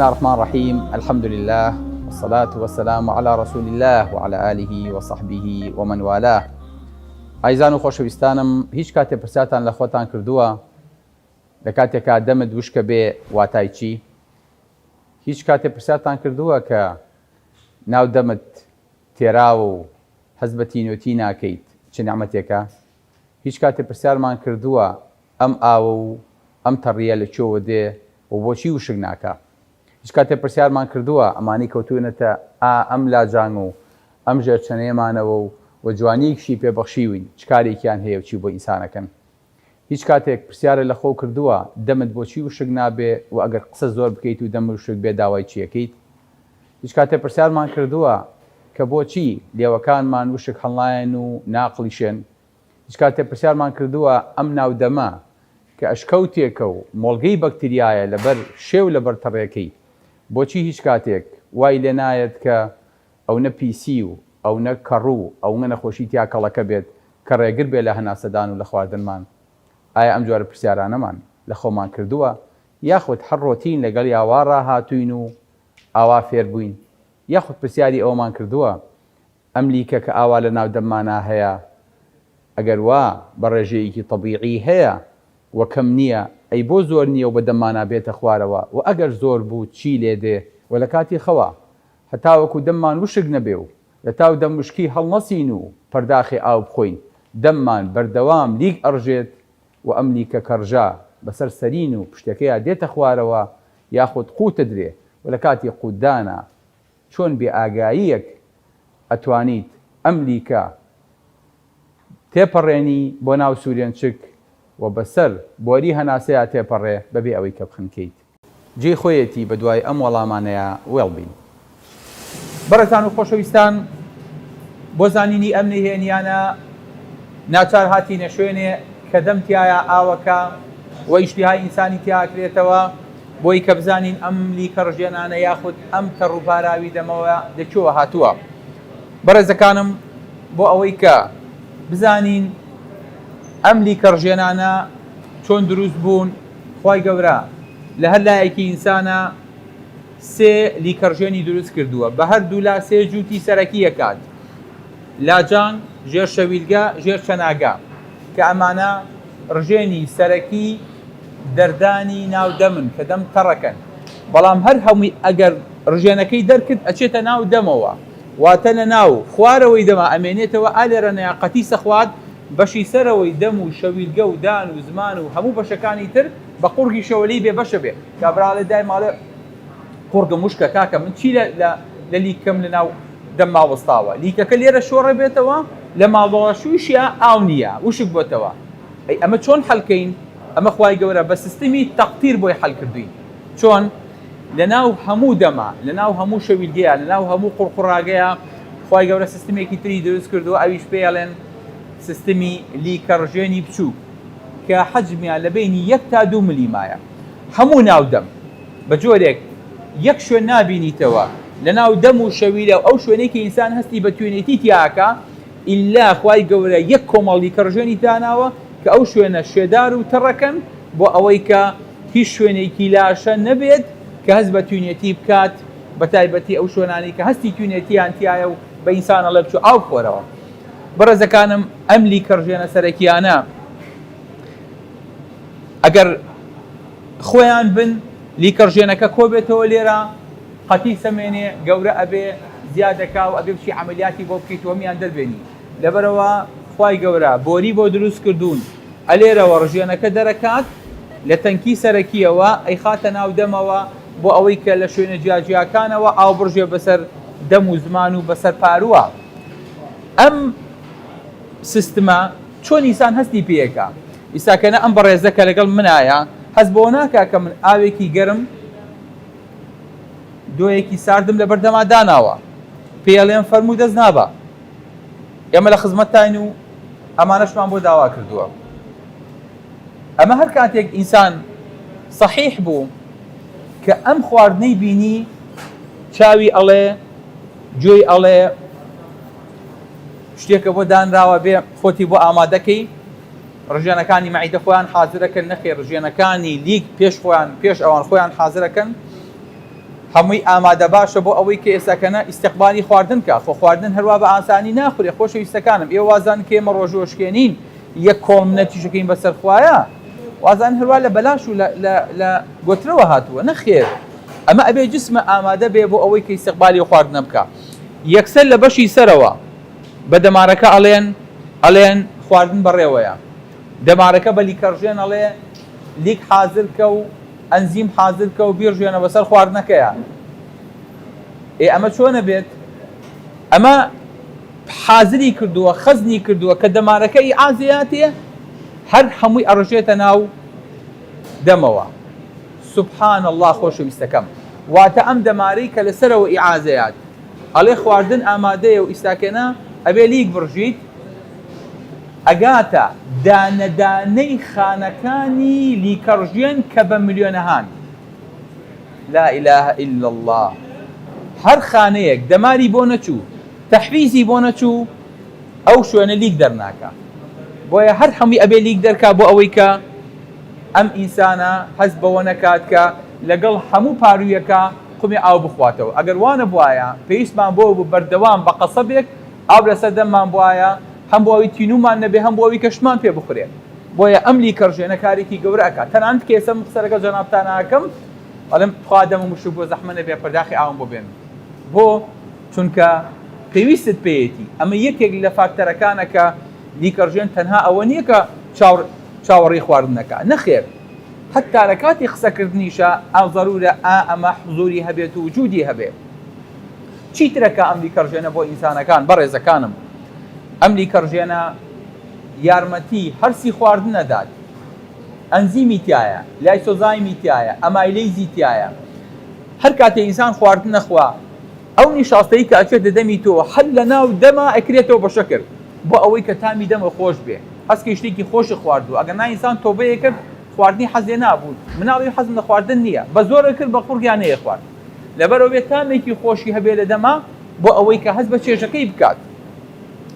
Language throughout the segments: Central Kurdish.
الله الرحمن الرحيم. الحمد لله والصلاة والسلام على رسول الله وعلى آله وصحبه ومن والاه. ئایزان و خۆشەویستانم، هیچ کاتێ پرسیاتان لە خۆتان کردووە لە کاتێکا دەمت وشکە بێ واتای چی؟ هیچ کاتێ پرسیاتان کردووە کە ناو دەمت تێراوە و حەز بە تینۆتی ناکەیت چ نعمەتێکە؟ هیچ کاتێ پرسیارمان کردووە ئەم ئاوە و ئەم تەڕیە لە چۆوە دێ و بۆچی وشک ناکە؟ هیچ کاتێ پرسیارمان کردووە ئەمانەی کەوتوونەتە ئەم لاجان و ئەم ژێرچەنەیەمانەوە و جوانیەکشی پێبەخشیوین چ کارێکیان هەیە و چی بۆ ئینسانەکەن؟ هیچ کاتێک پرسیارە لە خۆ کردووە دەمت بۆچی وشک نابێ و ئەگەر قسە زۆر بکەیت و دەم وشک بێ داوای چیەکەیت؟ هیچ کاتێ پرسیارمان کردووە کە بۆچی لێوەکانمان وشک هەڵنایەن و ناقلیشێن؟ هیچ کاتێ پرسیارمان کردووە ئەم ناودەمە کە ئەشکەوتێکە و مۆڵگەی بەکتریایە لەبەر شێو لەبەر تەڕێەکەی بۆچی هیچ کاتێک وای لێ نایەت کە ئەو نە پیسی و ئەو نە کەڕوو ئەو نە نەخۆشی تیا کەڵەکە بێت کە ڕێگر بێ لە هەناسەدان و لە خواردنمان؟ ئایا ئەم جۆرە پرسیارانەمان لە خۆمان کردووە یاخود هەر ڕۆتین لەگەڵ یاوا ڕاهاتووین و ئاوا فێر بووین؟ یاخود پرسیاری ئەومان کردووە ئەم لیکە کە ئاوا لە ناو دەممانە هەیە ئەگەر وا بە ڕێژەیەکی تەبیعی هەیە وە کەم نییە ئەی بۆ زۆر نییە و بە دەممانە بێتە خوارەوە و ئەگەر زۆر بوو چی لێ دێ و لە کاتی خەوا هەتاوەکو دەممان وشک نەبێ و لە تاو دەم وشکی هەڵنەسین و پەرداخی ئاو بخۆین دەممان بەردەوام لیک ئەڕژێت و ئەم لیکە کەڕژا بەسەر سەرین و پشتەکەیە دێتە خوارەوە یاخود قوتە درێ و لە کاتی قوددانە چۆن بێ ئاگاییەک ئەتوانیت ئەم لیکە تێپەڕێنی بۆ ناو سوورێنچک و بەسەر بۆری هەناسەیە تێپەڕێ بەبێ ئەوەی کە بخنکەیت. جێی خۆیەتی بە دوای ئەم وەڵامانەیە وێڵبین. بەڕێزان و خۆشەویستان، بۆ زانینی ئەم نهێنیانە ناچار هاتینە شوێنێ کە دەمتیایە ئاوەکە و ئیشتیهای ئینسانی تیاکرێتەوە بۆی کە بزانین ئەم لیکە ڕژێنانە یاخود ئەم تەڕووباراوی دەمەوە لەکوێوە هاتووە. بەڕێزەکانم، بۆ ئەوەی کە بزانین ئەم لیکە ڕژێنانە چۆن دروست بوون، خوای گەورە لە هەر لایەکی ئینسانە سێ لیکە ڕژێنی دروست کردووە بە هەردوو لا سێ جووتی سەرەکی یەکات: لاجان، ژێر شەویلگە، ژێر چەناگا، کە ئەمانە ڕژێنی سەرەکی دەردانی ناو دەمن کە دەم تەڕەکەن. بەڵام هەر هەمووی ئەگەر ڕژێنەکەی دەرکرد ئەچێتە ناو دەمەوە، واتە لە ناو خوارەوەی دەما ئەمێنێتەوە ئالێرە نەیاقەتی سەخوات بەشی سەرەوەی دەم و شەویلگە و دان و زمان و هەموو بەشەکانی تر بە قوڕگی شەوەلی بێ بەشە بێ. کابراڵێ دای ماڵێ قوڕگە موشکە کاکە من چی لە لیکەم لە ناو دەم ماوەستاوە؟ لیکەکە لێرە شۆڕە بێتەوە لە ماڵەوە شووشیە ئاو نییە وشک بۆتەوە. ئەی ئەمە چۆن حەلکەین؟ ئەمە خوای گەورە بە سیستمی تەقتیر بۆی حەل کردوین. چۆن؟ لە ناو هەموو دەما، لە ناو هەموو شەویلگەیە، لە ناو هەموو قوڕقوڕاگەیە خوای گەورە سیستمێکی تری دروست کردووە، ئەویش پێڵێن سیستمی لیکە ڕژێنی بچووک کە حەجمیان لە بینی 1 تا 2 ملیمایە. هەموو ناو دەم بە جۆرێک یەک شوێن نابینیتەوە لە ناو دەم و شەویلە و ئەو شوێنێکی ئینسان هەستی بە توێنێتی تیاکە ئیلا خوای گەورە یەک کۆمەڵ لیکە ڕژێنی داناوە کە ئەو شوێنە شێدار و تەڕەکەن بۆ ئەوەی کە هیچ شوێنێکی لاشە نەبێت کە هەست بە توێنێتی بکات، بە تایبەتی ئەو شوێنانی کە هەستی توێنێتیان تایە و بە ئینسانە لە بچوو ئاو بخۆرەوە. بەڕێزەکانم، ئەم لیکە ڕژێنە سەرەکیانە ئەگەر خۆیان بن لیکە ڕژێنەکە کۆ بێتەوە لێرە قەتی سەمێنێ گەورە ئەبێ زیادەکا و ئەبێ بچی عەمەلیاتی بۆ بکەیتەوە میان دەربێنی. لەبەرەوە خوای گەورە بۆری بۆ دروست کردوون ئەلێرەوە ڕژێنەکە دەرەکات لە تەنکی سەرەکیەوە ئەی خاتە ناو دەمەوە بۆ ئەوەی کە لە شوێنە جیاجیاکانەوە ئاو بڕژێ بەسەر دەم و زمان و بەسەر پارووە. ئەم سیستمە چۆن ئینسان هەستی پێیەکە؟ ئیساکەنە ئەم بەڕێزەکە لەگەڵ منایە هەست بۆ ناکا کە من ئاوێکی گەرم دۆیەکی ساردم لە بەردەما داناوە پێڵێن فەرموو دەست نابە. ئێمە لە خزمەتتاین و ئەمانەشمان بۆ داوا کردووە. ئەمە هەر کاتێک ئینسان صحیح بوو کە ئەم خواردنەی بینی چاوی ئەڵێ، گوێی ئەڵێ، شتێکە بۆ دانراوە بێ خۆتی بۆ ئامادەکەی، ڕژێنەکانی مەعیدە خۆیان حازرەکەن، نەخێر ڕژێنەکانی لیک پێش ئەوان خۆیان حازرەکەن. هەمووی ئامادە باشە بۆ ئەوەی کە ئێستاکەنە ئیستیقبالی خواردن کە خۆ خواردن هەروە بە ئاسانی ناخورێ. خۆشەویستەکانم ئێوە وازان کە ئێمە ڕۆژۆشکێنین یەک کۆڵ نەتیژەکەین بەسەر خوایە، وازان هەروە لە بەلاش و لە گۆترەوە هاتووە نەخێر. ئەمە ئەبێ جسمە ئامادە بێ بۆ ئەوەی کە ئیستیقبالی خواردنە بکە. یەکسەر لە بەشی سەرەوە بە دەمارەکە ئەڵێن خواردن بەڕێوەیە، دەمارەکە بە لیکەڕژێن ئەڵێ لیک حازر کە و ئەنزیم حازر کە و بیرژێنە بەسەر خواردنەکەیە. ئەمە چۆنە بێت؟ ئەمە حازری کردووە، خەزنی کردووە کە دەمارەکە ئیعازەیاتێ هەر هەمووی ئەڕژێتە ناو دەمەوە. سوبحان الله خۆشەویستەکەم، واتە ئەم دەمارەی کە لەسەرەوە ئیعازەیات ئەڵێ خواردن ئامادەیە و ئیستاکەنە ئەبێ لیک بڕژیت، ئەگاتە دانەدانەی خانەکانی لیکەڕژێن کە بە ملیۆنەهان. لا إله إلا الله. هەر خانەیەک دەماری بۆ نەچوو، تەحویزی بۆ نەچوو، ئەو شوێنە لیک دەرناکە. بۆیە هەر هەمووی ئەبێ لیک دەرکا بۆ ئەوەی کە ئەم ئینسانە هەست بەوە نەکات کە لەگەڵ هەموو پارویەکە قومی ئاو بخواتەوە. ئەگەر وانە بواە پێویستمان بۆ بەردەوام بە قەسەبێک ئاو لەسەر دەممان بواە، هەم بۆ ئەوی تینومان نەبێ، هەم بۆ ئەوی کەشمان پێ بخورێت. بۆیە ئەم لیکەڕژێنە کارێکی گەورە ئەکات. تەنانەت کێسە قسەرەکە جەنابتانەکەم ئەڵێم خوا دەم و مشک بۆ زەحمە نەبێ پەرداخی ئاوم بۆ بێن. بۆ چونکە پێویستت پێیەتی. ئەمە یەکێک لە فاکتەرەکانە کە لیکەڕژێن تەنها ئەوە نییە کە چاوەڕێی خواردنەکە، نەخێر حتا لە کاتی قسەکردنیشە ئەو ضرورە ئەمە حزوری هەبێت و وجودی هەبێت. چیترەکە ئەم لیکەڕژێنە بۆ ئینسانەکان بەڕێزەکانم؟ ئەم لیکەڕژێنە یارمەتی هەرسی خواردنەدات، ئەنزیمی تایە، لایسۆزایمی تایە، ئەمایلەیزی تایە. هەر کاتێ ئینسان خواردن نەخوا ئەو نیشاستەی کە ئەچێتە دەمی تۆ هەر لە ناو دەما ئەکرێتەوە بە شەکر بۆ ئەوەی کە تامی دەمە خۆش بێ. هەستکە شتێکی خۆشی خواردووە. ئەگەر نا ئینسان تۆبەیە کرد خواردنی حەزێ نابوو، مناڵی حەزم لە خواردن نییە، بە زۆرە کرد بە قورگیان نەیە خوارد. لەبەرەوە بێت تامێکی خۆشی هەبێ لە دەما بۆ ئەوەی کە هەست بە چێژەکەی بکات.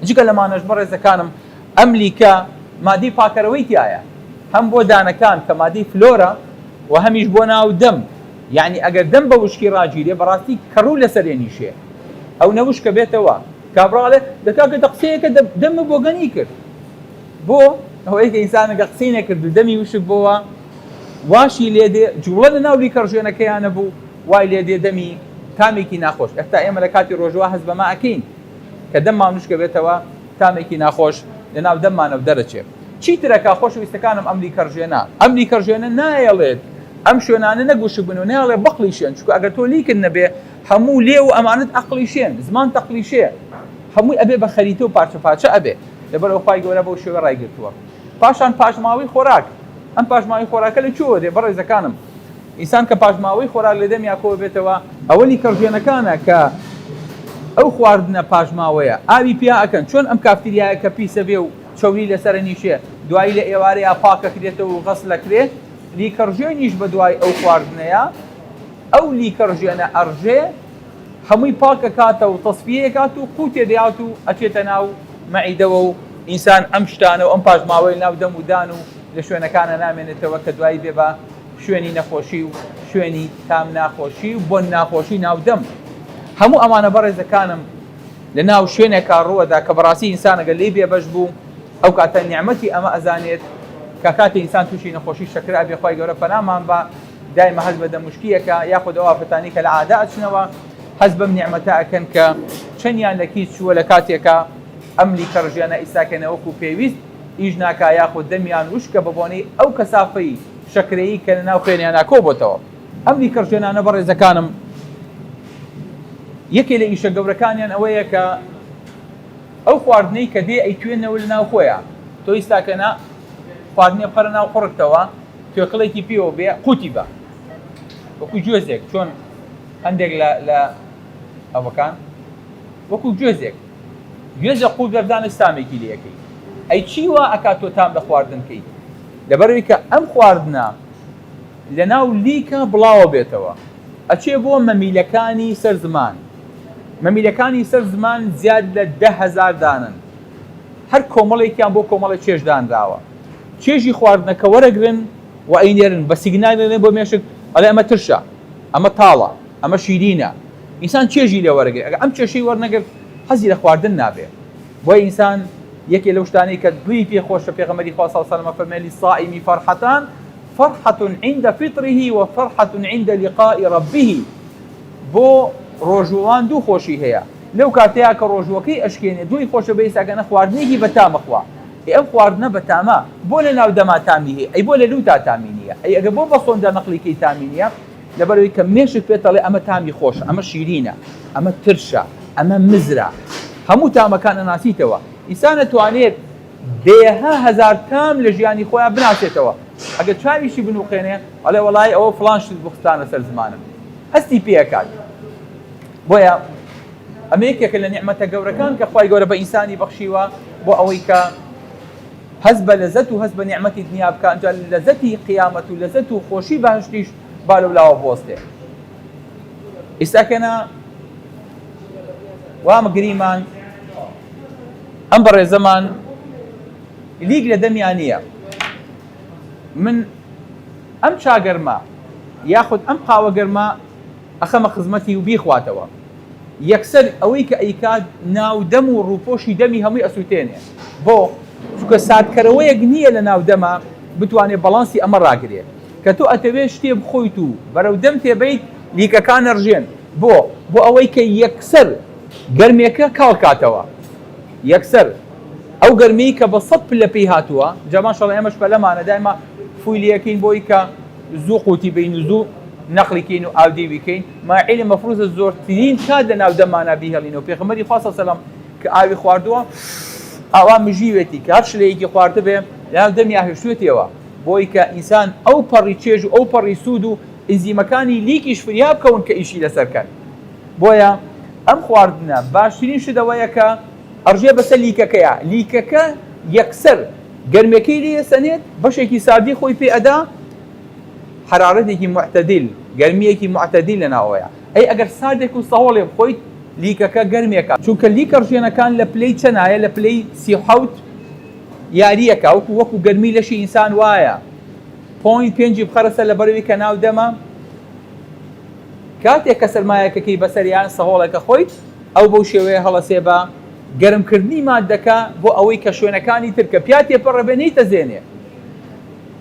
جگە لەمانەش بەڕێزەکانم ئەم لیکە مادەی پاکەرەوەی تایە، هەم بۆ دانەکان کە مادەی فلۆرە و هەمیش بۆ ناو دەم. یعنی ئەگەر دەم بە وشکی ڕاگیرێ بەڕاستی کەڕوو لەسەرێ نیشێ، ئەو نەوشکە بێتەوە. کابراڵێ دەکاکە قسەیەکە دەمە بۆگەنی کرد بۆ ئەوەی کە ئینسانەکە قسەی نەکرد و دەمی وشک بۆوە واشی لێدێ جوڵە لە ناو لیکەڕژێنەکەیانە بوو وای لێدێ دەمی تامێکی ناخۆش. ئێستا ئێمە لە کاتی ڕۆژوە هەست بەما ئەکەین کە دەممان وشکە بێتەوە تامێکی ناخۆش لە ناو دەممانە دەرەچێت. چیترەکە خۆشەویستەکانم ئەم لیکەڕژێنە؟ ئەم لیکەڕژێنە نایەڵێت ئەم شوێنانە نەگوشک بن و ناڵێ بەقڵی شێن، چونکە ئەگەر تۆ لیکن نەبێ هەموو لێ و ئەمانت ئەقڵی شێن، زمان تەقلی شێ، هەمووی ئەبێ بە خەریتە و پارچە پارچە ئەبێ. لەبەرەوە خوای گەورە بەو شێوە ڕایگرتووە. پاشان پاشماوەی خۆراک. ئەم پاشماوەی خۆراکە لە کوێوە دێ بەڕێزەکانم؟ ئینسان کە پاشماوەی خۆراک لە دەمی کۆ بێتەوە ئەوە لیکەڕژێنەکانە کە ئەو خواردنە پاشماوەیە ئاوی پیا ئەکەن، چۆن ئەم کافتریایە کە پیسە بێ و چەوری لەسەر نیشێ دوایی لە ئێوارەیە پاکەکرێتەوە و غەسڵ ئەکرێت. لیکەڕژێنیش بە دوای ئەو خواردنەیە ئەو لیکەڕژێنە ئەڕژێ هەمووی پاکە کاتە و تەسفیە کات و قوتێ دەیات و ئەچێتە ناو مەعیدەوە و ئینسان ئەم شتانە و ئەم پاشماوەی ناو دەم و دان و لە شوێنەکانە نامێنێتەوە کە دوایی بێ بە شوێنی نەخۆشی و شوێنی تام ناخۆشی و بۆن ناخۆشی ناو دەم. هەموو ئەمانە بەڕێزەکانم لە ناو شوێنێکا ڕووەدا کە بەڕاستی ئینسانەگە لێ بێبەش بوو ئەو کاتە نیعمەتی ئەمە ئەزانێت کە کاتی ئینسان تووشی نەخۆشی شەکر ئەبێ خوای گەورە پەنامان بە دایمە هەست بە دەموشکیەکە یاخود ئەو ئافرەتانی کە لە عادا ئەچنەوە هەست بەم نیعمەتە ئەکەن کە چەندیان لە کیس چووە لە کاتێکە ئەم لیکەڕژێنە ئیساکەنە وەکو پێویست ئیش ناکا یاخود دەمیان وشکە بەبوونەی ئەو کەسافەی شەکرەیی کە لە ناو خوێنیانە کۆبۆتەوە. ئەم لیکەڕژێنانە بەڕێزەکانم یەکێ لە ئیشە گەورەکانیان ئەوەیە کە ئەو خواردنەی کە دێ ئەیتوێنەوە لە ناو خۆیە تۆ ئیستاکەنە خواردنی بخەرە ناو قوڕکتەوە توێقڵێکی پێوە بێ قوتی بە وەکو گوێزێک، چۆن هەندێک لە ئەوەکان وەکو گوێزێک گوێزە قوت بەردانە ستامێکی لەکەی ئەی چیوە ئەکات تۆ تام لە خواردنکەی لەبەرەوەی کە ئەم خواردنە لە ناو لیکە بڵاوە بێتەوە ئەچێ بۆ مەمیلەکانی سەر زمان. مەمیلەکانی سەر زمان زیاد لە 10,000 دانن، هەر کۆمەڵێکیان بۆ کۆمەڵی چێژدانراوە. چێژی خواردنەکە وەرەگرن و ئەینێرن بە سیگنالێنێ بۆ مێشک ئەڵێ ئەمە ترشە، ئەمە تاڵە، ئەمە شیرینە. ئینسان چێژی لێ وەرەگرێت. ئەگەر ئەم چێشەی وەرنەگرت حەزی لە خواردن نابێت. بۆیە ئینسان یەکێ لەو شتانەی کە دوی پێخۆشە پێغەمبەری خوا صلی الله علیه و سلم فەرمێ للصائم فرحتان فرحة عند فطره وفرحة عند لقاء ربه. بۆ ڕۆژوەوان دوو خۆشی هەیە. لەو کاتەیە کە ڕۆژوەکەی ئەشکێنێ دوی خۆشە بەیساگەنە خواردنێکی بەتامەخوا. ئەم خواردنە بەتامە بۆ لە ناو دەما تامی هەیە، ئەی بۆ لە لوتا تامی نییە، ئەی ئەگە بۆ بەسۆندا نەقلیکەی تامی نییە لەبەرەوەی کە مێشت پێتەڵێ ئەمە تامی خۆشە، ئەمە شیرینە، ئەمە ترشە، ئەمە مزرە، هەموو تامەکان ئەناسیتەوە. ئینسان دەتوانێت دێها هەزار تام لە ژیانی خۆیان بناسێتەوە. ئەگەر چاویشی بنووقێنێ ئەڵێ وەڵای ئەوە فڵان شت بخستانە سەر زمانم، هەستی پێکات. بۆیە ئەمە یەکێکە لە نیعمەتە گەورەکان کە خوای گەورە بە ئینسانی بەخشیوە بۆ ئەوەی کە هەز بە لەزەت و هەز بە نیعمەتی دنیا بکە، ئەنجا لەزەتی قیامەت و لەزەت و خۆشی بەهشتیش با لەولاوە بۆستێ. ئێستاکەنە وامە گریمان ئەم بەڕێزەمان لیگ لە دەمیان نییە. من ئەم چاگەرمە یاخود ئەم قاوە گەرمە ئەخەمە خزمەتی و بیخواتەوە. یەکسەر ئەوەی کە ئەیکات ناودەم و ڕووپۆشی دەمی هەمووی ئەسووتێنێ. بۆ چونکە ساتکەرەوەیەک نییە لە ناودەما بتوانێت بەڵانسی ئەمە ڕاگرێت کە تۆ ئەتەوێت شتێ بخۆیت و بەرەو دەم تێبەیت لیکەکان ئەڕژێن. بۆ ئەوەی کە یەکسەر گەرمێکە کاڵکاتەوە. یەکسەر ئەو گەرمەی کە بە 100 پلە پێی هاتووە، جا ماشەڵڵا ئێمەش پەلەمانە دایما فویلیەکەین بۆی کە زوو قوتی بین و زوو نەقلیکەین و ئاودی بکەین. ماعیلە مەفروزە زۆرترین کات لە ناودەمانە بیهێڵینەوە. پێغەمبەری خوا صلی الله علیه و سلم کە ئاوی خواردووە ئاوا مژیوێتی کە هەر شلەیەکی خواردە بێ لە دەمیا هێشتوێتەوە بۆی کە ئینسان ئەو پەڕی چێژ و ئەو پەڕی سوود و ئنزیمەکانی لیکیش فریا بکەون کە ئیشی لەسەرکەن. بۆیە ئەم خواردنە باشترین شتەوەیە کە ئەڕژێ بەسەر لیکەکەیە. لیکەکە یەکسەر گەرمەکەی لێ سەنێت بەشێکی ساردی خۆی پێ ئەدا، حرارەتێکی معتەدیل، گەرمیەکی معتەدیل لەناوەیە. ئەی ئەگەر ساردێک و سەهۆڵێ بخۆیت لیکەکە گەرمێکە، چونکە لیکە ڕژێنەکان لە پلەی چەنایە، لە پلەی 37 یاریەکە، وەکو گەرمی لەشی ئینسان وایە 0.5 بخەرەسە لە بەرەوەی کە ناو دەما. کاتێک کە سەرمایەکەکەی بەسەریان سەهۆڵەکە خۆیت ئەو بەو شێوەیە هەڵەسێ بە گەرمکردنی مادەکە بۆ ئەوەی کە شوێنەکانی ترکە پیا تێپەڕەبێنەی تەزێنێ.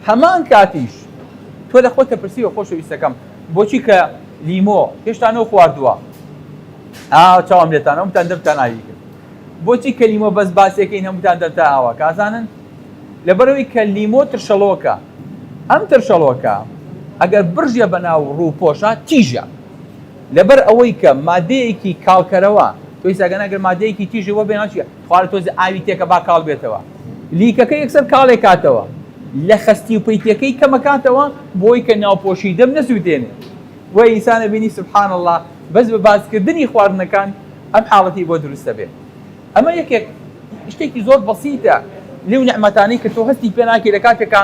هەمان کاتیش تۆ لە خۆتە پرسیوە خۆشەویستەکەم بۆچی کە لیمۆ هێشتا نەو خواردووە چاوام لێتان هەمووتان دەمتان ئاوی کرد، بۆچی کە لیمۆ بەس باسێکەین هەمووتان دەمتا ئاوە کازانن؟ لەبەرەوەی کە لیمۆ ترشەڵۆکە. ئەم ترشەڵۆکە ئەگەر برژە بەناو ڕووپۆشە تیژە، لەبەر ئەوەی کە مادەیەکی کاڵکەرەوە تۆی ساگەنە ئەگەر مادەیەکی تیژی وە بێنە چیە خوارد تۆز ئاوی تێکە با کاڵ بێتەوە، لیکەکە یەکسەر کاڵێک کاتەوە لە خەستی و پەیتەکەی کەمەکاتەوە بۆی کە ناوپۆشی دەم نەسووتێنێ. وە ئینسانە بینی سبحان الله بەس بە بازکردنی خواردنەکان ئەم حاڵەتی بۆ دروستە بێت. ئەمە یەکێک شتێکی زۆر بەسیتە لێو نەعمەتانەی کە تۆ هەستی پێ ناکەی لە کاتێکە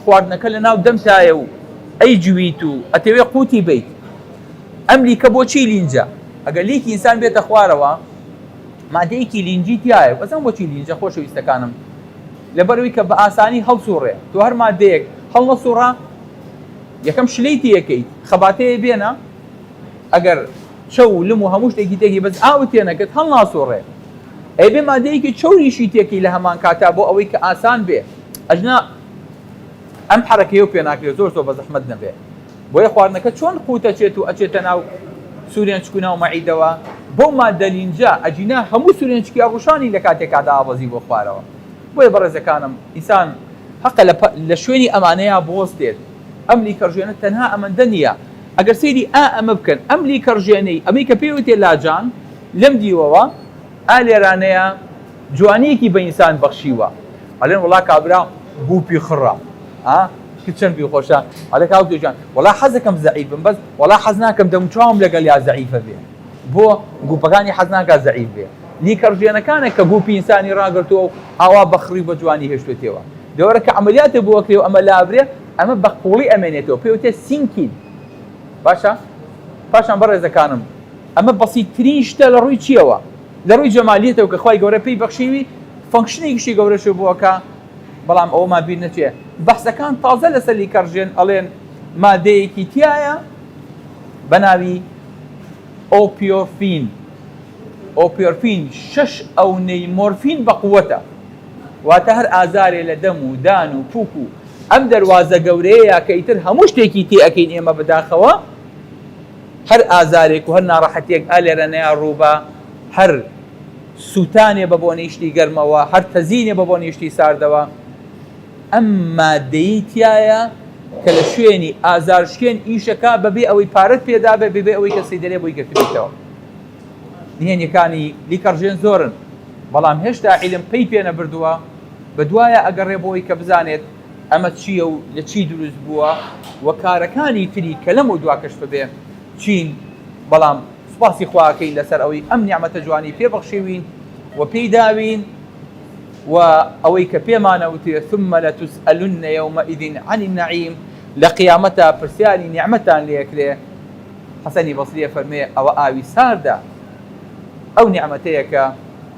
خواردنەکە لە ناو دەمتایە و ئەی جویت و ئەتەوێ قوتی بیت. ئەم لیکە بۆچی لینجە؟ ئەگەر لیکی ئینسان بێتە خوارەوە مادەیەکی لینجی تایە. بەزەم بۆچی لینجە خۆشەویستەکانم؟ لەبەرەوەی کە بە ئاسانی هەڵسوڕێ. تۆ هەر مادەیەک هەڵ نەسوڕا یەکەم شلەی تیەکەیت خەباتەیە بێنە، ئەگەر چەو لم و هەموو شتێکی تێکی بەس ئاوت تێنەکەت هەڵ ناسوڕێ. ئەی بێ مادەیەکی چۆریشی تێکی لە هەمان کاتا بۆ ئەوەی کە ئاسان بێ. ئەجنا ئەم حرەکەیە و پێ ناکرێت زۆر بە زەحمەت نەبێ. بۆیە خواردنەکە چۆن قوتەچێت و ئەچێتە ناو سوورێن چکونا و مەعیدەوە بۆ مادە لینجە ئەجینا هەموو سوورێن چکی ڕوشانی لە کاتێکادا ئاوەزی بۆ خوارەوە. بۆیە بەڕێزەکانم ئینسان حەقە لە شوێنی ئەمانەیە بۆستێت. ئەم لیکەڕژێنە تەنها ئەمەندە نییە. ئەگەر سەیری ئەمە بکەن ئەم لیکەڕژێنەی ئەمەی کە پێوتێ لاجان لەم دیوەوە ئالێرانەیە جوانیەکی بە ئینسان بەخشیوە. ئەڵێن وڵا کابرا بووپی خڕە چەند پێ خۆشە ئەڵێ کاوتێژان وڵا حەزەکەم زەعیف بم بەس وڵا حەز ناکەم دەموچاوم لەگەڵ یا زەعیفە بێ. بۆ گوپەکانی حەز ناکات زەعیف بێ. لیکەڕژێنەکانە کە گوپی ئینسانی ڕاگرتووە و ئاوا بەخڕی بە جوانی هێشتێتەوە. دەوەرە کە عملیاتێ بۆکرێ و ئەمە لابرێ ئەمە بە قوڵی ئەمێنێتەوە پێوتێ سینکین. باشە؟ پاشان بەڕێزەکانم ئەمە بەسیتترین شتە لە ڕووی چیەوە؟ لە ڕووی جەمالیەتەوە کە خوای گەورە پێی بەخشیوی فەنکشنێکیشی گەورەش بووەکە. بەڵام ئەوەمان بیر نەچێ بەحسەکان تازە لەسەر لیکەڕژێن ئەڵێن مادەیەکی تایە بە ناوی ئۆپیۆرفین 6 ئەونەی مۆرفین بە قووەتە، واتە هەر ئازارێ لە دەم و دان و پووک و ئەم دەواازە گەورەیە کە ئیتر هەموو شتێکی تێ ئەەکەین ئێمە بەداخەوە، هەر ئازارێک و هەر ناڕەحەتێک ئالێرە نەیە ڕووبە، هەر سووتانێ بە بۆ نیشتی گەرمەوە، هەر تەزینێ بە بۆ نیشتی ساردەوە، ئەم مادەی تایە کە لە شوێنی ئازارشکێن ئیشەکە بەبێ ئەوەی پارەت پێدا بێ بێ ئەوەی کەسی دەرێ بۆی گرتبێتەوە. نهێنیەکانی لیکەڕژێن زۆرن، بەڵام هێشتا عیلم پێی پێ نەبردووە، بەدوایە ئەگەڕێ بۆی کە بزانێت ئەمە چییە و لە چی دروست بووە و کارەکانی تری کە لەم و دوا کەشف بێ چین. بەڵام سوپاسی خواکەین لەسەر ئەوەی ئەم نیعمەتە جوانی پێبەخشیوین و پێی داوین و ئەوەی کە پێمانەوتێ ثم لتسألن يومئذ عن النعيم، لە قیامەتە پرسیاری نیعمەتان لێکرێ. حەسەنی بەسریە فەرمێ ئەوە ئاوی ساردە، ئەو نیعمەتەیە کە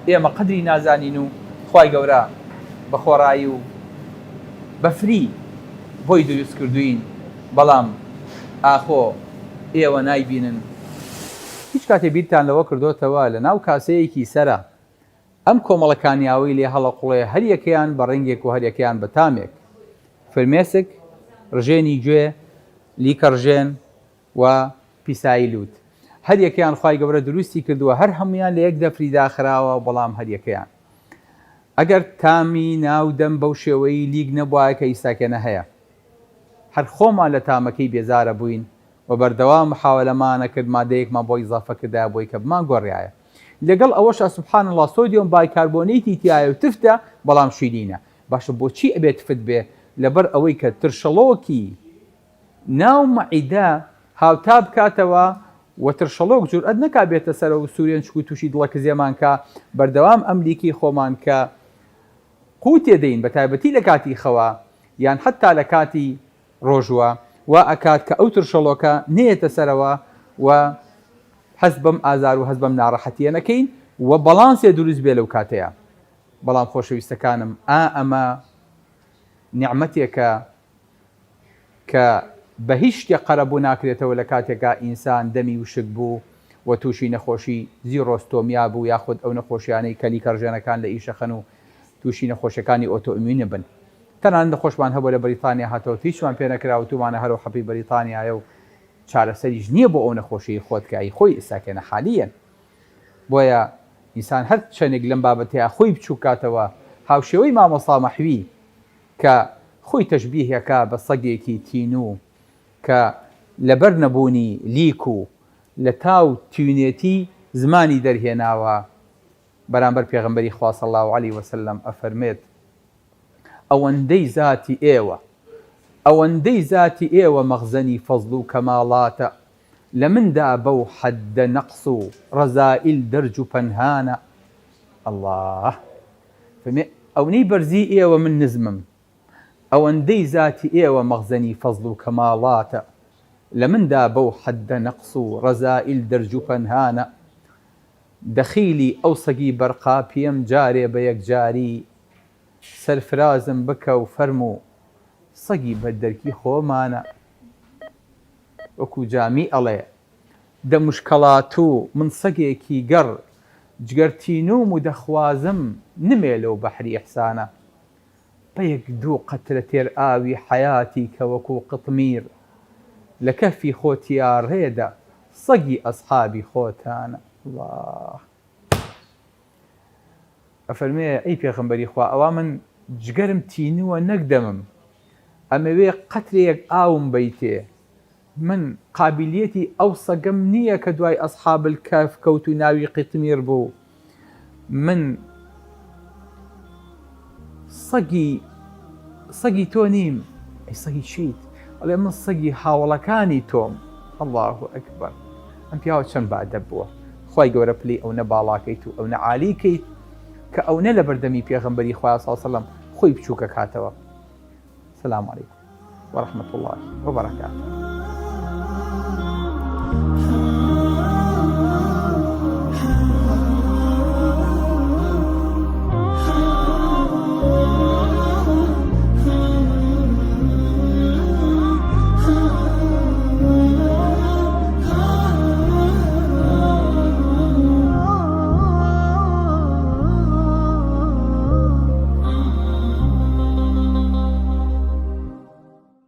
ئێمە قەدری نازانین و خوای گەورە بە خۆڕایی و بەفری بۆی دروست کردوین، بەڵام ئاخۆ ئێوە نایبینن. هیچ کاتێ بیرتان لەوە کردوتەوە لە ناو کاسەیەکی سەرە ئەم کۆمەڵەکانیاوی لێ هەڵەقوڵێ هەر یەکەیان بە ڕەنگێک و هەر یەکەیان بە تامێک، فرمێسک، ڕژێنی گوێ، لیکە ڕژێن و پیسایی لوت، هەر یەکەیان خوای گەورە دروستی کردووە، هەر هەمویان لە یەک دەفری داخراوە، بەڵام هەر یەکەیان ئەگەر تامی ناودەم بەو شێوەی لیگ نەبووە کە ئیساکێنە هەیە، هەر خۆمان لە تامەکەی بێزارە بووین و بەردەوام محاولەمانە کرد مادەیەکمان بۆی ئیزافە کردایە بۆی کە بمان گۆڕیایە. لەگەڵ ئەوەشە سوبحان الله سۆدیۆم بایکاربۆنەیەتی تایە و تفتە، بەڵام شیرینە. باشە بۆچی ئەبێت تفت بێ؟ لەبەر ئەوەی کە ترشەڵۆکی ناو مەعیدە هاوتا بکاتەوە و ترشەڵۆک جورئەت نەکا بێتە سەرە و سوورێن چکو تووشی دڵەکە زێمان کە بەردەوام ئەمریکی خۆمان کە قوتێ دەین بە تایبەتی لە کاتی خەوە یان حتا لە کاتی ڕۆژوە و ئەکات کە ئەو ترشەڵۆکە نێتە سەرەوە و حەز بەم ئازار و حەز بەم ناڕەحەتیە نەکەین و بەڵانسێ دروست بێ لەو کاتەیە. بەڵام خۆشەویستەکانم ئەمە نیعمەتێکە کە بە هیچ شتێک قەرەبوو ناکرێتەوە لە کاتێکا ئینسان دەمی وشک بوو و تووشی نەخۆشی زیرۆستۆمیا بوو، یاخود ئەو نەخۆشیانەی کە لیکەڕژێنەکان لە ئیشەخەن و تووشی نەخۆشیەکانی ئۆتۆئیموینە بن. تەنانەت نەخۆشمان هەبوو لە بەریتانیا هاتەوە هیچمان پێ نەکرا و تومانە هەرو حەپی بەریتانیایە و چارەسەریش نییە بۆ ئەو نەخۆشی خۆتکایی خۆی ئێستاکەنە حالیەن. بۆیە ئینسان هەر چەندێک لەم بابەتەیە خۆی بچوو کاتەوە هاوشێوەی مامۆستا مەحوی کە خۆی تەشبیهەکە بە سەگێکی تینوو کە لەبەر نەبوونی لیک و لە تاو تیونێتی زمانی دەرهێناوە. بەرامبەر پێغەمبەری خوا صلی الله علیه وسلم ئەفەرمێت ئەوەندەی ذاتی ئێوە مەخزەنی فەزڵ و کەماڵاتە، لە مندا بەو حەددە نەقس و ڕەزائیل دەرج و پەنهانە. الله ئەوەی بەرزی ئێوە من نزمم، ئەوەندەی ذاتی ئێوە مەخزەنی فەزڵ و کەماڵاتە، لە مندا بەو حەددە نەقس و ڕەزائیل دەرج و پەنهانە. دەخیلی ئەو سەگی بەرقا پێم جارێ بە یەکجاری، سەرفرازم بکە و فەرموو سەگی بەددەرکی خۆمانە. وەکو جامی ئەڵێ دەموشکەڵات و من سەگێکی گەڕ، جگەرتینوم و دەخوازم نمێ لەو بەحری ئیحسانە. بە یەک دوو قەترە تێر ئاوی حەیاتی کە وەکو قتمیر، لە کەفی خۆتیا ڕێدە سەگی ئەسحابی خۆتانە. الله ئەفەرمێ ئەی پێغەمبەری خوا ئەوا من جگەرم تینووە نەکدەمم، ئەمەوێ قەترێک ئاوم بیتێ، من قابلیەتی ئەو سەگەم نییە کە دوای ئەسحاب الکەف کەوت و ناوی قتمیر بوو، من سەگی تۆ نیم. ئەی سەگی چیت؟ ئەڵێ من سەگی هاوڵەکانی تۆم. الله ئەکبەر، ئەم پیاوە چەند بەئەدەب بووە. خوای گەورە پلەی ئەو نە باڵاکەیت و ئەو نە عالیکەیت کە ئەو نە لە بەردەمی پێغەمبەری خوا صلی الله علیه وسلم خۆی بچووکە کاتەوە. سلام علیکم ورحمة الله وبركاته.